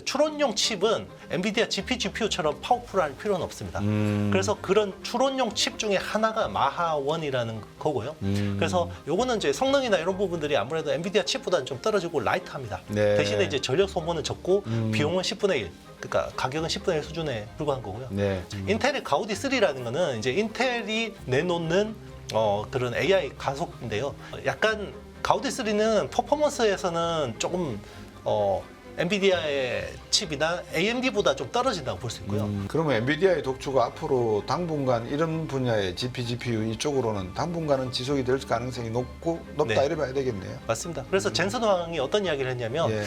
추론용 칩은 엔비디아 GPGPU처럼 파워풀할 필요는 없습니다. 그래서 그런 추론용 칩 중에 하나가 마하1이라는 거고요. 그래서 요거는 이제 성능이나 이런 부분들이 아무래도 엔비디아 칩보다는 좀 떨어지고 라이트합니다. 네. 대신에 이제 전력 소모는 적고 비용은 10분의 1. 그러니까 가격은 10분의 1 수준에 불과한 거고요. 네. 인텔의 가우디 3라는 거는 이제 인텔이 내놓는 그런 AI 가속인데요. 약간 가우디 3는 퍼포먼스에서는 조금 엔비디아의 칩이나 AMD보다 좀 떨어진다고 볼 수 있고요. 그러면 엔비디아의 독주가 앞으로 당분간 이런 분야의 GPU 이쪽으로는 당분간은 지속이 될 가능성이 높다 네. 이래 봐야 되겠네요. 맞습니다. 그래서 젠슨 황이 어떤 이야기를 했냐면 예.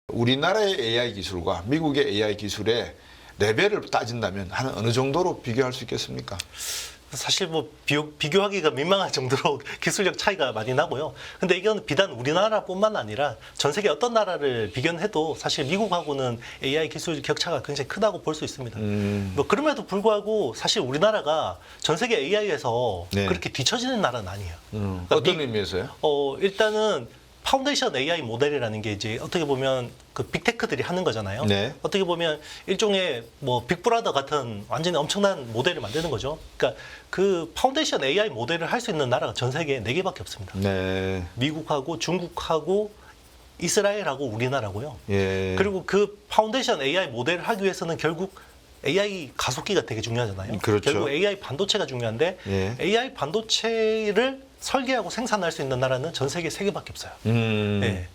우리나라의 AI 기술과 미국의 AI 기술의 레벨을 따진다면 한 어느 정도로 비교할 수 있겠습니까? 사실 뭐 비교하기가 민망할 정도로 기술력 차이가 많이 나고요. 근데 이건 비단 우리나라뿐만 아니라 전 세계 어떤 나라를 비교해도 사실 미국하고는 AI 기술 격차가 굉장히 크다고 볼 수 있습니다. 뭐 그럼에도 불구하고 사실 우리나라가 전 세계 AI에서 네. 그렇게 뒤처지는 나라는 아니에요. 그러니까 어떤 의미에서요? 일단은 파운데이션 AI 모델이라는 게 이제 어떻게 보면 그 빅테크들이 하는 거잖아요. 네. 어떻게 보면 일종의 뭐 빅브라더 같은 완전히 엄청난 모델을 만드는 거죠. 그러니까 그 파운데이션 AI 모델을 할 수 있는 나라가 전 세계에 4개밖에 없습니다. 네. 미국하고 중국하고 이스라엘하고 우리나라고요. 예. 그리고 그 파운데이션 AI 모델을 하기 위해서는 결국 AI 가속기가 되게 중요하잖아요. 그렇죠. 결국 AI 반도체가 중요한데 예. AI 반도체를 설계하고 생산할 수 있는 나라는 전 세계 3개밖에 없어요. 네.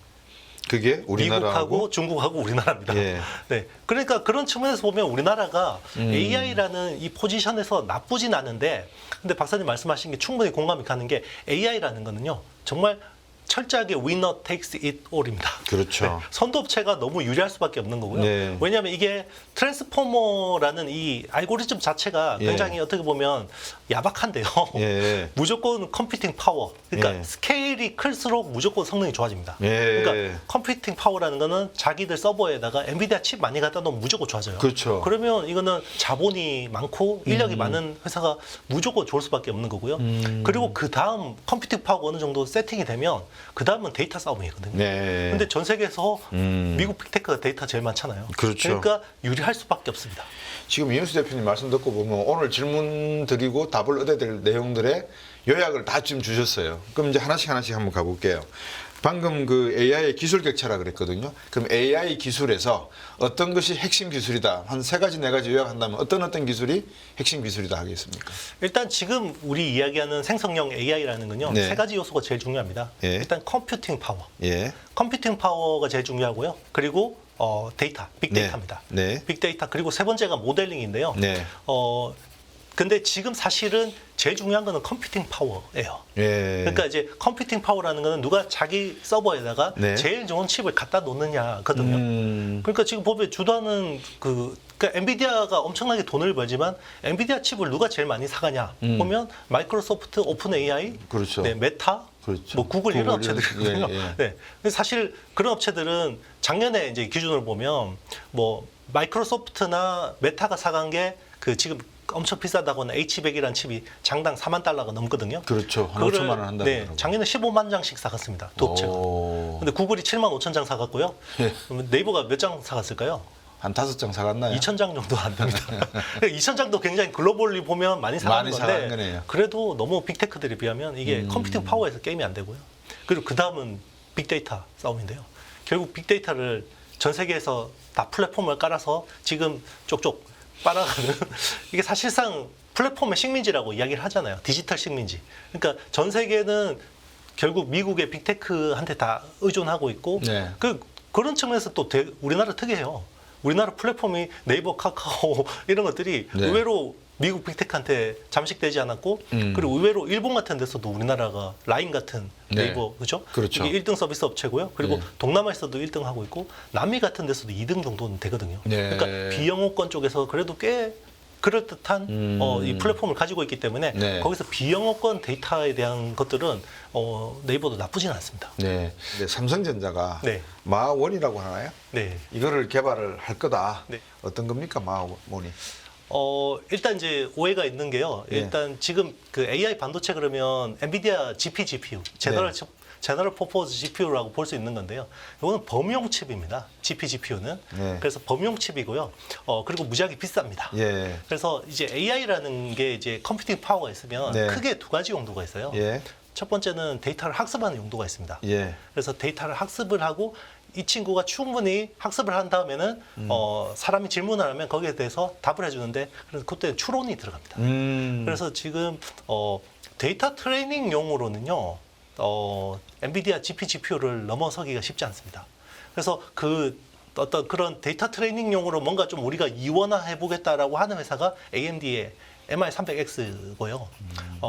그게 우리나라하고 미국하고 중국하고 우리나라입니다. 예. 네. 그러니까 그런 측면에서 보면 우리나라가 AI라는 이 포지션에서 나쁘진 않은데, 근데 박사님 말씀하신 게 충분히 공감이 가는 게 AI라는 거는요, 정말 철저하게 winner takes it all입니다. 그렇죠. 네. 선도업체가 너무 유리할 수밖에 없는 거고요. 네. 왜냐하면 이게 트랜스포머라는 이 알고리즘 자체가 예. 굉장히 어떻게 보면 야박한데요. 예. 무조건 컴퓨팅 파워. 그러니까 예. 스케일이 클수록 무조건 성능이 좋아집니다. 예. 그러니까 컴퓨팅 파워라는 거는 자기들 서버에다가 엔비디아 칩 많이 갖다 놓으면 무조건 좋아져요. 그렇죠. 그러면 이거는 자본이 많고 인력이 많은 회사가 무조건 좋을 수밖에 없는 거고요. 그리고 그 다음 컴퓨팅 파워가 어느 정도 세팅이 되면 그 다음은 데이터 싸움이거든요. 네. 근데 전 세계에서 미국 빅테크가 데이터 제일 많잖아요. 그렇죠. 그러니까 유리할 수밖에 없습니다. 지금 이현수 대표님 말씀 듣고 보면 오늘 질문 드리고 답을 얻어야 될 내용들의 요약을 다 지금 주셨어요. 그럼 이제 하나씩 한번 가볼게요. 방금 그 AI 기술 격차라 그랬거든요. 그럼 AI 기술에서 어떤 것이 핵심 기술이다. 한 3가지, 4가지 요약한다면 어떤 기술이 핵심 기술이다 하겠습니까? 일단 지금 우리 이야기하는 생성형 AI라는 건요. 네. 3가지 요소가 제일 중요합니다. 예. 일단 컴퓨팅 파워. 예. 컴퓨팅 파워가 제일 중요하고요. 그리고 데이터, 빅데이터입니다. 네. 빅데이터 그리고 3번째가 모델링인데요. 네. 근데 지금 사실은 제일 중요한 거는 컴퓨팅 파워예요. 예. 그러니까 이제 컴퓨팅 파워라는 거는 누가 자기 서버에다가 네. 제일 좋은 칩을 갖다 놓느냐거든요. 그러니까 지금 보면 주도하는 그러니까 엔비디아가 엄청나게 돈을 벌지만 엔비디아 칩을 누가 제일 많이 사가냐 보면 마이크로소프트, 오픈 AI, 그렇죠. 네, 메타, 그렇죠. 뭐 구글 이런 구글 업체들이거든요. 예, 예. 네. 근데 사실 그런 업체들은 작년에 이제 기준으로 보면 뭐 마이크로소프트나 메타가 사간 게 그 지금 엄청 비싸다고는 H100이라는 칩이 장당 4만 달러가 넘거든요. 그렇죠. 한 그거를, 5천만 원 한다고 네, 하더라고요. 작년에 15만 장씩 사갔습니다. 두 업체가. 오. 근데 구글이 7만 5천 장 사갔고요. 예. 그러면 네이버가 몇 장 사갔을까요? 한 5장 사갔나요? 2천 장 정도 안 됩니다. 2천 장도 굉장히 글로벌리 보면 많이 사간 많이 건데 사간 거네요. 그래도 너무 빅테크들에 비하면 이게 컴퓨팅 파워에서 게임이 안 되고요. 그리고 그 다음은 빅데이터 싸움인데요. 결국 빅데이터를 전 세계에서 다 플랫폼을 깔아서 지금 쪽쪽 빨아가는 이게 사실상 플랫폼의 식민지라고 이야기를 하잖아요. 디지털 식민지. 그러니까 전 세계는 결국 미국의 빅테크한테 다 의존하고 있고 네. 그런 측면에서 또 우리나라 특이해요. 우리나라 플랫폼이 네이버, 카카오 이런 것들이 네. 의외로 미국 빅테크한테 잠식되지 않았고 그리고 의외로 일본 같은 데서도 우리나라가 라인 같은 네. 네이버 그죠? 그렇죠. 이게 1등 서비스 업체고요. 그리고 네. 동남아에서도 1등 하고 있고 남미 같은 데서도 2등 정도는 되거든요. 네. 그러니까 비영어권 쪽에서 그래도 꽤 그럴듯한 이 플랫폼을 가지고 있기 때문에 네. 거기서 비영어권 데이터에 대한 것들은 네이버도 나쁘지는 않습니다. 네. 네. 삼성전자가 네. 마원이라고 하나요? 네. 이거를 개발을 할 거다. 네. 어떤 겁니까, 마원이? 일단 이제 오해가 있는 게요. 예. 일단 지금 그 AI 반도체 그러면 엔비디아 GPGPU 제너럴 제너럴 퍼포즈 GPU라고 볼 수 있는 건데요. 이거는 범용 칩입니다. GPGPU는. 네. 그래서 범용 칩이고요. 그리고 무지하게 비쌉니다. 예. 그래서 이제 AI라는 게 이제 컴퓨팅 파워가 있으면 네. 크게 두 가지 용도가 있어요. 예. 첫 번째는 데이터를 학습하는 용도가 있습니다. 예. 그래서 데이터를 학습을 하고 이 친구가 충분히 학습을 한 다음에는 사람이 질문을 하면 거기에 대해서 답을 해주는데 그래서 그때 추론이 들어갑니다. 그래서 지금 데이터 트레이닝용으로는요 엔비디아 GPGPU를 넘어서기가 쉽지 않습니다. 그래서 그 어떤 그런 데이터 트레이닝용으로 뭔가 좀 우리가 이원화해 보겠다라고 하는 회사가 AMD의 MI300X고요.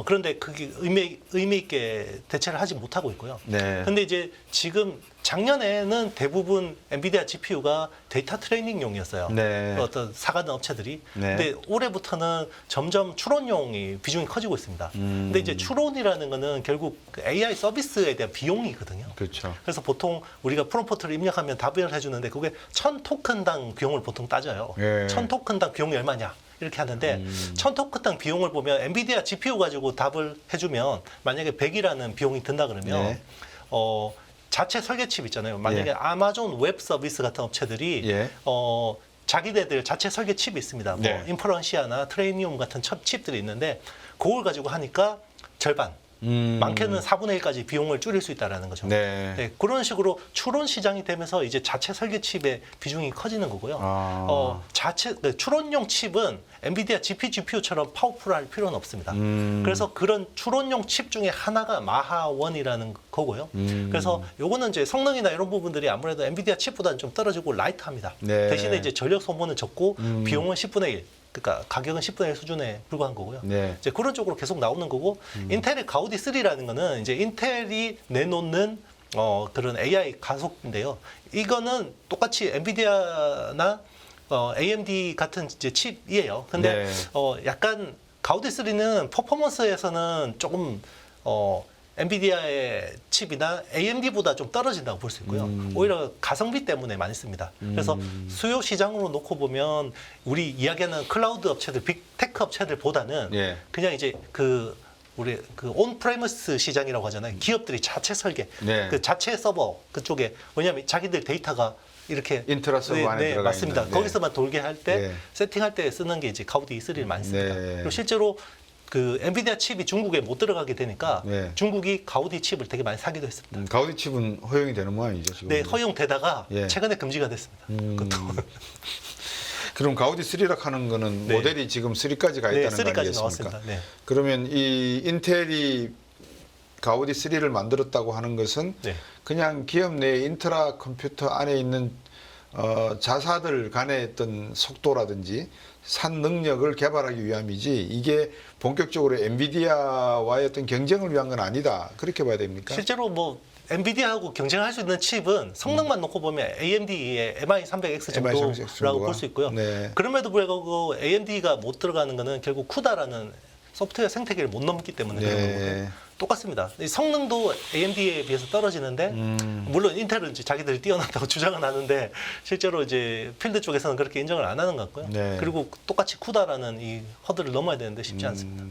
그런데 그게 의미 있게 대체를 하지 못하고 있고요. 네. 근데 이제 지금 작년에는 대부분 엔비디아 GPU가 데이터 트레이닝용이었어요. 네. 어떤 사가는 업체들이. 네. 근데 올해부터는 점점 추론용이 비중이 커지고 있습니다. 근데 이제 추론이라는 거는 결국 그 AI 서비스에 대한 비용이거든요. 그렇죠. 그래서 보통 우리가 프롬프트를 입력하면 답을 해주는데 그게 1000토큰당 비용을 보통 따져요. 예. 1000토큰당 비용이 얼마냐 이렇게 하는데 1000토큰당 비용을 보면 엔비디아 GPU 가지고 답을 해주면 만약에 100이라는 비용이 든다 그러면 네. 자체 설계칩 있잖아요. 만약에 예. 아마존 웹 서비스 같은 업체들이 예. 자기네들 자체 설계칩이 있습니다. 뭐 네. 인퍼런시아나 트레이니움 같은 칩들이 있는데 그걸 가지고 하니까 절반 많게는 4분의 1까지 비용을 줄일 수 있다는 거죠. 네. 네, 그런 식으로 추론 시장이 되면서 이제 자체 설계 칩의 비중이 커지는 거고요. 아. 추론용 칩은 엔비디아 GPGPU처럼 파워풀할 필요는 없습니다. 그래서 그런 추론용 칩 중에 하나가 마하1이라는 거고요. 그래서 요거는 이제 성능이나 이런 부분들이 아무래도 엔비디아 칩보다는 좀 떨어지고 라이트합니다. 네. 대신에 이제 전력 소모는 적고 비용은 10분의 1. 그러니까 가격은 10분의 1 수준에 불과한 거고요. 네. 이제 그런 쪽으로 계속 나오는 거고 인텔의 가우디 3라는 거는 이제 인텔이 내놓는 그런 AI 가속인데요. 이거는 똑같이 엔비디아나 AMD 같은 이제 칩이에요. 근데 네. 약간 가우디 3는 퍼포먼스에서는 조금 엔비디아의 칩이나 AMD보다 좀 떨어진다고 볼 수 있고요. 오히려 가성비 때문에 많이 씁니다. 그래서 수요 시장으로 놓고 보면 우리 이야기하는 클라우드 업체들, 빅테크 업체들보다는 예. 그냥 이제 우리 온프레미스 시장이라고 하잖아요. 기업들이 자체 설계, 네. 그 자체 서버 그쪽에 왜냐하면 자기들 데이터가 이렇게 인트라 서버 안에 들어가 맞습니다. 있는, 네. 거기서만 돌게 할 때 네. 세팅할 때 쓰는 게 이제 가우디 3를 많이 씁니다. 네. 그리고 실제로 그 엔비디아 칩이 중국에 못 들어가게 되니까 네. 중국이 가우디 칩을 되게 많이 사기도 했습니다. 가우디 칩은 허용이 되는 모양이죠, 지금. 네, 허용되다가 예. 최근에 금지가 됐습니다. 그것도. 그럼 가우디 3락 하는 거는 네. 모델이 지금 3까지 가 네, 있다는 거 3까지 아니겠습니까? 나왔습니다. 네. 그러면 이 인텔이 가우디 3를 만들었다고 하는 것은 네. 그냥 기업 내 인트라 컴퓨터 안에 있는 자사들 간의 어떤 속도라든지 산 능력을 개발하기 위함이지 이게 본격적으로 엔비디아와의 어떤 경쟁을 위한 건 아니다. 그렇게 봐야 됩니까? 실제로 뭐 엔비디아하고 경쟁할 수 있는 칩은 성능만 놓고 보면 AMD의 MI300X 정도라고 볼 수 있고요. 네. 그럼에도 불구하고 AMD가 못 들어가는 거는 결국 쿠다라는 소프트웨어 생태계를 못 넘기 때문에 그런 네. 거고요. 똑같습니다. 이 성능도 AMD에 비해서 떨어지는데 물론 인텔은 이제 자기들이 뛰어난다고 주장은 하는데 실제로 이제 필드 쪽에서는 그렇게 인정을 안 하는 것 같고요. 네. 그리고 똑같이 쿠다라는 이 허들을 넘어야 되는데 쉽지 않습니다.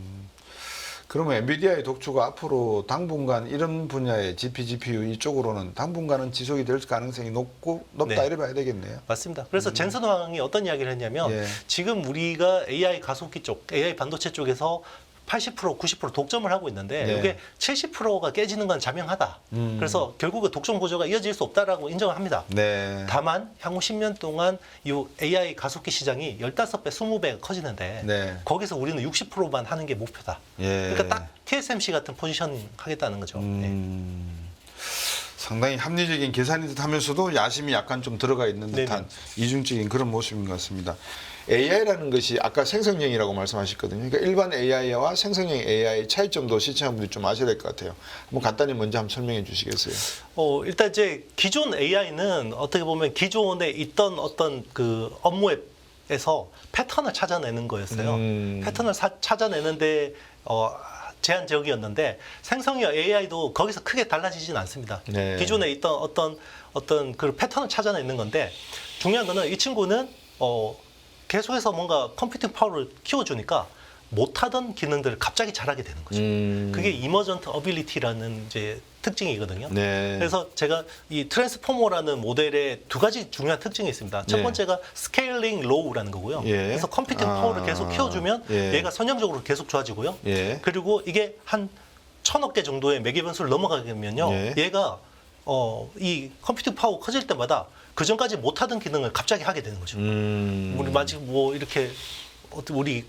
그러면 엔비디아의 독주가 앞으로 당분간 이런 분야의 GPU 이쪽으로는 당분간은 지속이 될 가능성이 높다 네. 이렇게 봐야 되겠네요. 맞습니다. 그래서 젠슨 황이 어떤 이야기를 했냐면 예. 지금 우리가 AI 가속기 쪽, AI 반도체 쪽에서 80%, 90% 독점을 하고 있는데 네. 이게 70%가 깨지는 건 자명하다. 그래서 결국은 독점 구조가 이어질 수 없다라고 인정을 합니다. 네. 다만 향후 10년 동안 이 AI 가속기 시장이 15배, 20배가 커지는데 네. 거기서 우리는 60%만 하는 게 목표다. 예. 그러니까 딱 TSMC 같은 포지션 하겠다는 거죠. 네. 상당히 합리적인 계산인 듯 하면서도 야심이 약간 좀 들어가 있는 듯한 이중적인 그런 모습인 것 같습니다. AI라는 것이 아까 생성형이라고 말씀하셨거든요. 그러니까 일반 AI와 생성형 AI 차이점도 시청자분들이 좀 아셔야 될 것 같아요. 한번 간단히 먼저 한번 설명해 주시겠어요? 일단 이제 기존 AI는 어떻게 보면 기존에 있던 어떤 그 업무에서 패턴을 찾아내는 거였어요. 패턴을 찾아내는데 제한적이었는데 생성형 AI도 거기서 크게 달라지진 않습니다. 네. 기존에 있던 어떤 그 패턴을 찾아내는 건데 중요한 거는 이 친구는 계속해서 뭔가 컴퓨팅 파워를 키워주니까 못하던 기능들을 갑자기 잘하게 되는 거죠. 그게 이머전트 어빌리티라는 이제 특징이거든요. 네. 그래서 제가 이 트랜스포머라는 모델에 두 가지 중요한 특징이 있습니다. 첫 네. 번째가 스케일링 로우라는 거고요. 예. 그래서 컴퓨팅 파워를 계속 키워주면 예. 얘가 선형적으로 계속 좋아지고요. 예. 그리고 이게 한 1000억 개 정도의 매개 변수를 넘어가게 되면요. 예. 얘가 이 컴퓨팅 파워 커질 때마다 그 전까지 못하던 기능을 갑자기 하게 되는 거죠. 우리 마치 뭐 이렇게 우리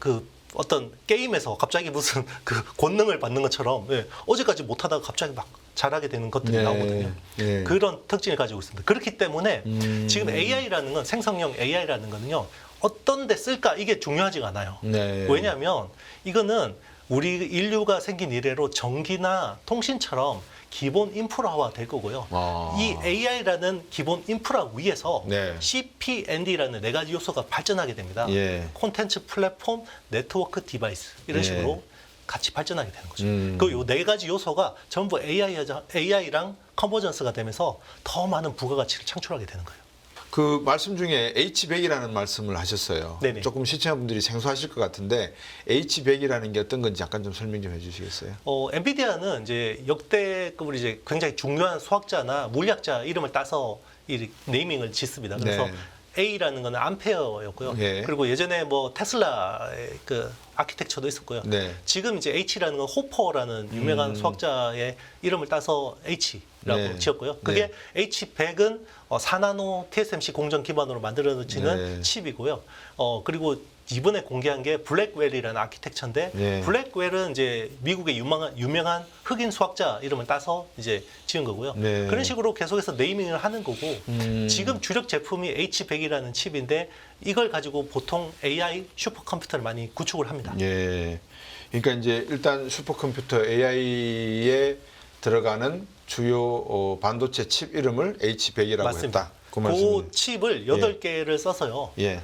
어떤 게임에서 갑자기 무슨 그 권능을 받는 것처럼 어제까지 못하다가 갑자기 막 잘하게 되는 것들이 네. 나오거든요. 네. 그런 특징을 가지고 있습니다. 그렇기 때문에 지금 AI라는 건 생성형 AI라는 거는요. 어떤 데 쓸까 이게 중요하지가 않아요. 네. 왜냐하면 이거는 우리 인류가 생긴 이래로 전기나 통신처럼 기본 인프라화 될 거고요. 이 AI라는 기본 인프라 위에서 네. CPND라는 네 가지 요소가 발전하게 됩니다. 예. 콘텐츠 플랫폼, 네트워크 디바이스 이런 예. 식으로 같이 발전하게 되는 거죠. 음. 그 요 네 가지 요소가 전부 AI랑 컨버전스가 되면서 더 많은 부가가치를 창출하게 되는 거예요. 그 말씀 중에 H100이라는 말씀을 하셨어요. 네네. 조금 시청자분들이 생소하실 것 같은데 H100이라는 게 어떤 건지 약간 좀 설명 좀 해주시겠어요? 엔비디아는 이제 역대급으로 이제 굉장히 중요한 수학자나 물리학자 이름을 따서 이 네이밍을 짓습니다. 그래서 네. A라는 거는 암페어였고요. 예. 그리고 예전에 뭐 테슬라의 그 아키텍처도 있었고요. 네. 지금 이제 H라는 건 호퍼라는 유명한 수학자의 이름을 따서 H라고 네. 지었고요. 그게 H100은 4나노 TSMC 공정 기반으로 만들어지는 네. 칩이고요. 그리고 이번에 공개한 게 블랙웰이라는 아키텍처인데 네. 블랙웰은 이제 미국의 유명한 흑인 수학자 이름을 따서 이제 지은 거고요. 네. 그런 식으로 계속해서 네이밍을 하는 거고 지금 주력 제품이 H100이라는 칩인데 이걸 가지고 보통 AI 슈퍼컴퓨터를 많이 구축을 합니다. 예. 그러니까 이제 일단 슈퍼컴퓨터 AI에 들어가는 주요 반도체 칩 이름을 H100이라고 맞습니다. 했다. 그 말씀. 그 칩을 8개를 써서요. 예.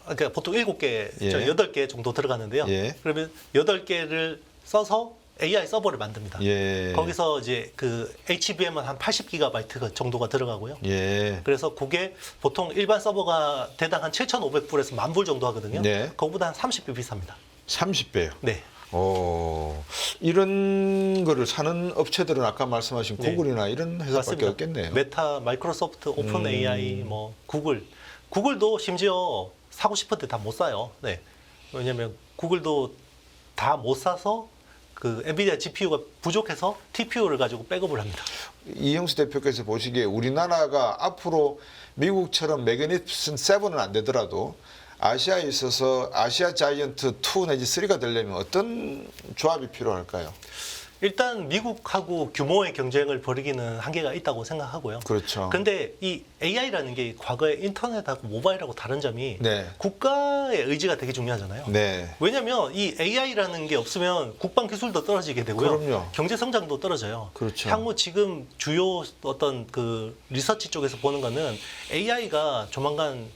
그러니까 보통 7개, 예. 8개 정도 들어가는데요. 예. 그러면 8개를 써서 AI 서버를 만듭니다. 예. 거기서 이제 그 HBM은 한 80GB 정도가 들어가고요. 예. 그래서 그게 보통 일반 서버가 대당 한 7,500불에서 10,000불 정도 하거든요. 네. 그거보다 한 30배 비쌉니다. 30배요. 네. 이런 거를 사는 업체들은 아까 말씀하신 네. 구글이나 이런 회사밖에 맞습니다. 없겠네요. 메타, 마이크로소프트, 오픈 AI, 뭐 구글도 심지어 사고 싶은데 다 못 사요. 네. 왜냐면 구글도 다 못 사서 그 엔비디아 GPU가 부족해서 TPU를 가지고 백업을 합니다. 이영수 대표께서 보시기에 우리나라가 앞으로 미국처럼 매그니피슨 7은 안 되더라도 아시아에 있어서 아시아 자이언트 2 내지 3가 되려면 어떤 조합이 필요할까요? 일단 미국하고 규모의 경쟁을 벌이기는 한계가 있다고 생각하고요. 그렇죠. 근데 이 AI라는 게 과거에 인터넷하고 모바일하고 다른 점이 네. 국가의 의지가 되게 중요하잖아요. 네. 왜냐하면 이 AI라는 게 없으면 국방 기술도 떨어지게 되고요. 그럼요. 경제 성장도 떨어져요. 그렇죠. 향후 지금 주요 어떤 그 리서치 쪽에서 보는 거는 AI가 조만간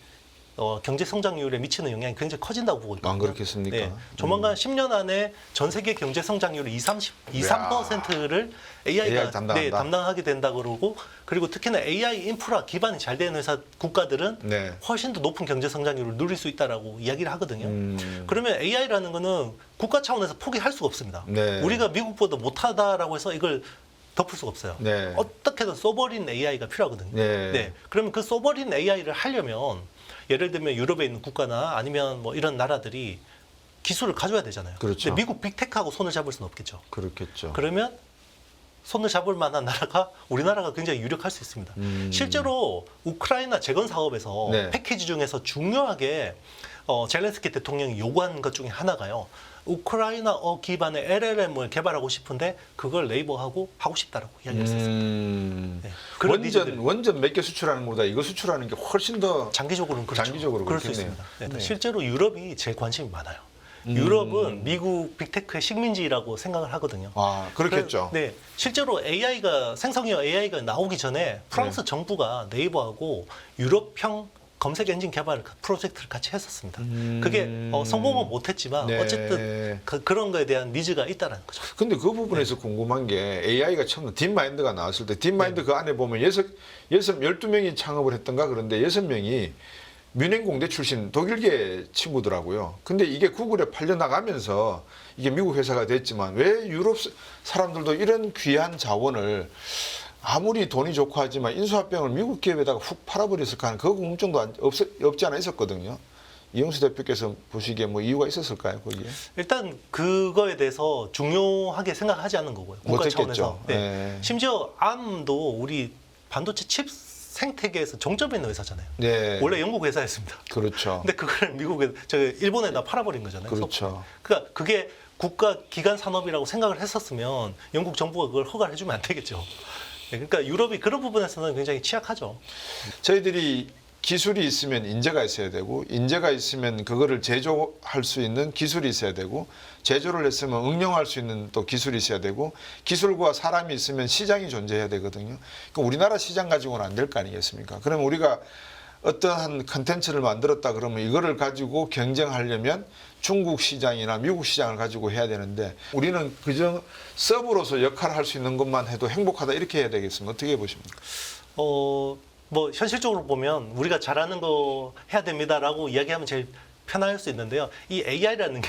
경제 성장률에 미치는 영향이 굉장히 커진다고 보고 있거든요. 안 그렇겠습니까? 네. 조만간 10년 안에 전 세계 경제 성장률 3%를 AI가 AI 담당한다. 담당하게 된다 그러고 그리고 특히나 AI 인프라 기반이 잘 되는 회사 국가들은 네. 훨씬 더 높은 경제 성장률을 누릴 수 있다라고 이야기를 하거든요. 음. 그러면 AI라는 거는 국가 차원에서 포기할 수가 없습니다. 네. 우리가 미국보다 못하다라고 해서 이걸 덮을 수가 없어요. 네. 어떻게든 소버린 AI가 필요하거든요. 네. 그러면 그 소버린 AI를 하려면 예를 들면 유럽에 있는 국가나 아니면 뭐 이런 나라들이 기술을 가져야 되잖아요. 그렇죠. 근데 미국 빅테크하고 손을 잡을 수는 없겠죠. 그렇겠죠. 그러면 손을 잡을 만한 나라가 우리나라가 굉장히 유력할 수 있습니다. 실제로 우크라이나 재건 사업에서 네. 패키지 중에서 중요하게 젤렌스키 대통령이 요구한 것 중에 하나가요. 우크라이나어 기반의 LLM을 개발하고 싶은데 그걸 네이버하고 하고 싶다라고 이야기했었습니다. 네. 그런 니즈들. 원전 몇 개 수출하는 것보다 이거 수출하는 게 훨씬 더 장기적으로는 그렇죠. 장기적으로 그럴 수 그렇겠네요. 있습니다. 네. 네. 실제로 유럽이 제일 관심이 많아요. 유럽은 미국 빅테크의 식민지라고 생각을 하거든요. 아, 그렇겠죠. 네, 실제로 생성형 AI가 나오기 전에 프랑스 네. 정부가 네이버하고 유럽형 검색 엔진 개발 프로젝트를 같이 했었습니다. 그게 성공은 못했지만 네. 어쨌든 그런 거에 대한 니즈가 있다는 거죠. 근데 그 부분에서 궁금한 게 AI가 처음 딥마인드가 나왔을 때 딥마인드 그 안에 보면 12명이 창업을 했던가 그런데 6명이 뮌헨 공대 출신 독일계 친구더라고요. 근데 이게 구글에 팔려 나가면서 이게 미국 회사가 됐지만 왜 유럽 사람들도 이런 귀한 자원을 아무리 돈이 좋고 하지만 인수합병을 미국 기업에다가 훅 팔아버렸을까 하는 그 궁금증도 없지 않아 있었거든요. 이용수 대표께서 보시기에 뭐 이유가 있었을까요, 거기에? 일단 그거에 대해서 중요하게 생각하지 않는 거고요. 국가 못했겠죠. 차원에서. 네. 네. 심지어 ARM도 우리 반도체 칩 생태계에서 정점에 있는 회사잖아요. 네. 원래 영국 회사였습니다. 그렇죠. 근데 그걸 미국에, 일본에다 팔아버린 거잖아요. 그렇죠. 그러니까 그게 국가 기관 산업이라고 생각을 했었으면 영국 정부가 그걸 허가를 해주면 안 되겠죠. 네, 그러니까 유럽이 그런 부분에서는 굉장히 취약하죠. 저희들이 기술이 있으면 인재가 있어야 되고 인재가 있으면 그거를 제조할 수 있는 기술이 있어야 되고 제조를 했으면 응용할 수 있는 또 기술이 있어야 되고 기술과 사람이 있으면 시장이 존재해야 되거든요. 그러니까 우리나라 시장 가지고는 안 될 거 아니겠습니까? 그럼 우리가 어떠한 컨텐츠를 만들었다 그러면 이거를 가지고 경쟁하려면 중국 시장이나 미국 시장을 가지고 해야 되는데 우리는 그저 서브로서 역할을 할 수 있는 것만 해도 행복하다 이렇게 해야 되겠습니까? 어떻게 보십니까? 뭐 현실적으로 보면 우리가 잘하는 거 해야 됩니다라고 이야기하면 제일 편할 수 있는데요. 이 AI라는 게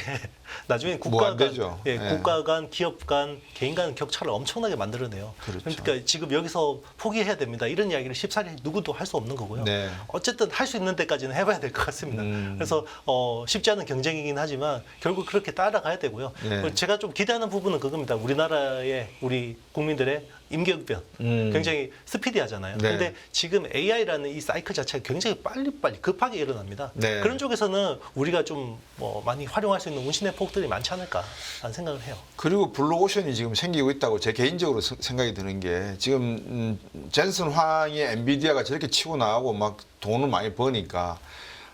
나중에 국가 간, 되죠. 예, 예. 국가 간, 기업 간, 개인 간 격차를 엄청나게 만들어내요. 그렇죠. 그러니까 지금 여기서 포기해야 됩니다. 이런 이야기를 쉽사리 누구도 할 수 없는 거고요. 네. 어쨌든 할 수 있는 데까지는 해봐야 될 것 같습니다. 그래서 쉽지 않은 경쟁이긴 하지만 결국 그렇게 따라가야 되고요. 네. 제가 좀 기대하는 부분은 그겁니다. 우리나라의 우리 국민들의 임기응변 굉장히 스피디하잖아요. 네. 근데 지금 AI라는 이 사이클 자체가 굉장히 빨리빨리 급하게 일어납니다. 네. 그런 쪽에서는 우리가 좀 뭐 많이 활용할 수 있는 운신의 폭들이 많지 않을까라는 생각을 해요. 그리고 블루오션이 지금 생기고 있다고 제 개인적으로 생각이 드는 게 지금 젠슨 황이 엔비디아가 저렇게 치고 나가고 막 돈을 많이 버니까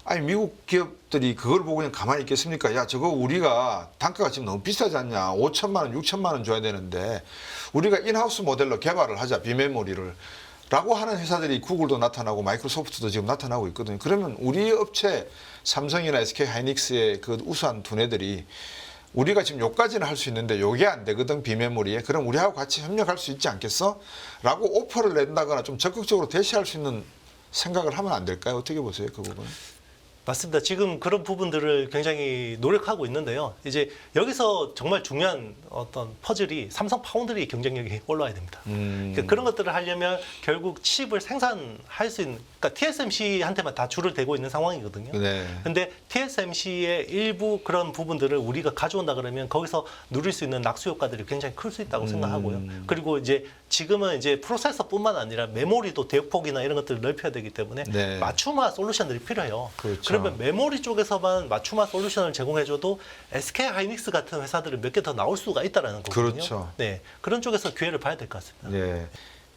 아니 미국 기업들이 그걸 보고 그냥 가만히 있겠습니까? 야 저거 우리가 단가가 지금 너무 비싸지 않냐? 5천만 원, 6천만 원 줘야 되는데 우리가 인하우스 모델로 개발을 하자 비메모리를 라고 하는 회사들이 구글도 나타나고 마이크로소프트도 지금 나타나고 있거든요. 그러면 우리 업체 삼성이나 SK 하이닉스의 그 우수한 두뇌들이 우리가 지금 요까지는 할 수 있는데 요게 안 되거든 비메모리에. 그럼 우리하고 같이 협력할 수 있지 않겠어? 라고 오퍼를 낸다거나 좀 적극적으로 대시할 수 있는 생각을 하면 안 될까요? 어떻게 보세요 그 부분? 맞습니다. 지금 그런 부분들을 굉장히 노력하고 있는데요. 이제 여기서 정말 중요한 어떤 퍼즐이 삼성 파운드리 경쟁력이 올라와야 됩니다. 그러니까 그런 것들을 하려면 결국 칩을 생산할 수 있는, 그러니까 TSMC한테만 다 줄을 대고 있는 상황이거든요. 네. 근데 TSMC의 일부 그런 부분들을 우리가 가져온다 그러면 거기서 누릴 수 있는 낙수 효과들이 굉장히 클 수 있다고 생각하고요. 그리고 이제 지금은 이제 프로세서뿐만 아니라 메모리도 대역폭이나 이런 것들을 넓혀야 되기 때문에 네. 맞춤화 솔루션들이 필요해요. 그렇죠. 그러면 메모리 쪽에서만 맞춤화 솔루션을 제공해줘도 SK 하이닉스 같은 회사들은 몇 개 더 나올 수가 있다라는 거거든요. 그렇죠. 네, 그런 쪽에서 기회를 봐야 될 것 같습니다. 네.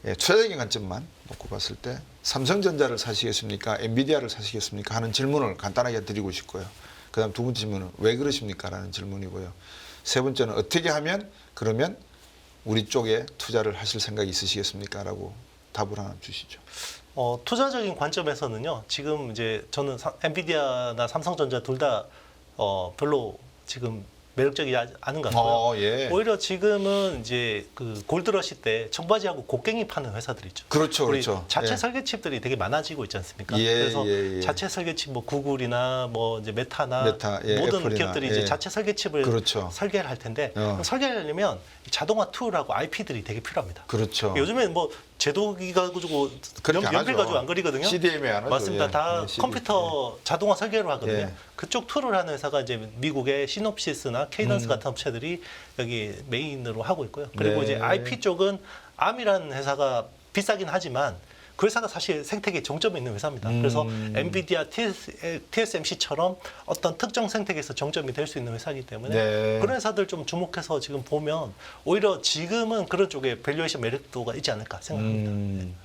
예, 투자적인 관점만 놓고 봤을 때 삼성전자를 사시겠습니까? 엔비디아를 사시겠습니까? 하는 질문을 간단하게 드리고 싶고요. 그다음 두 번째 질문은 왜 그러십니까? 라는 질문이고요. 세 번째는 어떻게 하면 그러면 우리 쪽에 투자를 하실 생각이 있으시겠습니까? 라고 답을 하나 주시죠. 투자적인 관점에서는요. 지금 이제 저는 엔비디아나 삼성전자 둘 다 별로 지금 매력적이지 않은 것 같고요. 예. 오히려 지금은 이제 그 골드러시 때 청바지하고 곡괭이 파는 회사들 있죠. 그렇죠, 우리 그렇죠. 자체 예. 설계칩들이 되게 많아지고 있지 않습니까? 예, 그래서 예. 자체 설계칩 뭐 구글이나 뭐 이제 메타, 예, 모든 애플이나, 기업들이 이제 예. 자체 설계칩을 그렇죠. 설계를 할 텐데 그럼 설계를 하려면 자동화 툴하고 IP들이 되게 필요합니다. 그렇죠. 요즘엔 뭐 제도기 가지고 그렇게 안 연필 하죠. 가지고 안 그리거든요. CDM에 안 하죠. 맞습니다. 예. 다 예, CD. 컴퓨터 자동화 설계로 하거든요. 예. 그쪽 툴을 하는 회사가 이제 미국의 시놉시스나 케이던스 같은 업체들이 여기 메인으로 하고 있고요. 그리고 네. 이제 IP 쪽은 암이라는 회사가 비싸긴 하지만 그 회사가 사실 생태계 정점에 있는 회사입니다. 그래서 엔비디아, TSMC처럼 어떤 특정 생태계에서 정점이 될 수 있는 회사이기 때문에 네. 그런 회사들 좀 주목해서 지금 보면 오히려 지금은 그런 쪽에 밸류에이션 메리트가 있지 않을까 생각합니다.